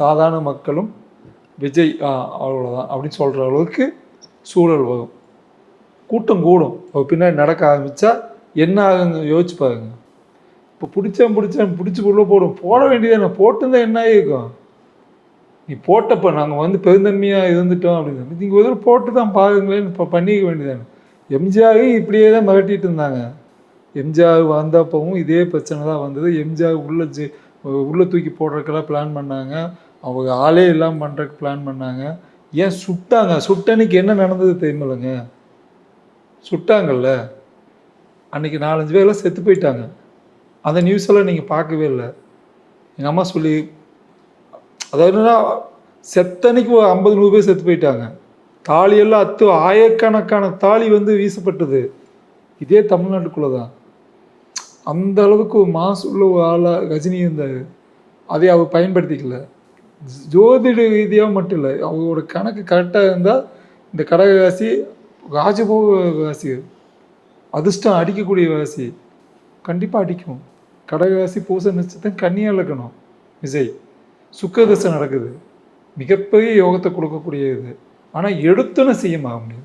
சாதாரண மக்களும் விஜய் அவ்வளோதான் அப்படின்னு சொல்கிற அளவுக்கு சூழல் வரும். கூட்டம் கூடும். அவர் பின்னாடி நடக்க ஆரம்பித்தா என்ன ஆகுங்க யோசிச்சு பாருங்க. இப்போ பிடிச்சி உள்ள போட வேண்டியதானே, போட்டுருந்தா என்ன ஆகிருக்கும். நீ போட்டப்போ நாங்கள் வந்து பெருந்தன்மையாக இருந்துட்டோம் அப்படின்னு நீங்கள் ஒரு போட்டு தான் பாருங்களேன்னு இப்போ பண்ணிக்க வேண்டியதானே. எம்ஜிஆரையும் இப்படியே தான் மிரட்டிட்டு இருந்தாங்க. எம்ஜிஆர் வந்தப்பவும் இதே பிரச்சனை தான் வந்தது. எம்ஜிஆர் உள்ளே தூக்கி போடுறதுக்கெல்லாம் பிளான் பண்ணாங்க. அவங்க ஆளே இல்லாமல் பண்ணுறதுக்கு பிளான் பண்ணாங்க. ஏன் சுட்டாங்க? சுட்டன்னைக்கு என்ன நடந்தது தெரியுமில்லைங்க? சுட்டாங்கல்ல, அன்றைக்கி 4-5 பேர்லாம் செத்து போயிட்டாங்க. அந்த நியூஸ் எல்லாம் நீங்கள் பார்க்கவே இல்லை. எங்கள் அம்மா சொல்லி, அதாவதுன்னா செத்தனைக்கு ஒரு 50-100 பேர் செத்து போயிட்டாங்க. தாலியெல்லாம் ஆயிரக்கணக்கான தாலி வந்து வீசப்பட்டது. இதே தமிழ்நாட்டுக்குள்ளே தான். அந்த அளவுக்கு ஒரு மாசு உள்ள ஒரு ஆளாக ரஜினி இருந்தார். அதை அவர் பயன்படுத்திக்கல. ஜோதிட ரீதியாக மட்டும் இல்லை, அவரோட கணக்கு கரெக்டாக இருந்தால் இந்த கடகராசி ராஜபோக ராசி, அதிர்ஷ்டம் அடிக்கக்கூடிய ராசி, கண்டிப்பாக அடிக்கும். கடகராசி பூச நட்சத்திரம் கன்னியாக இலக்கணம். விஜய் சுக்கரதசை நடக்குது, மிகப்பெரிய யோகத்தை கொடுக்கக்கூடிய இது. ஆனால் எடுத்துன்னு செய்ய முடியாது.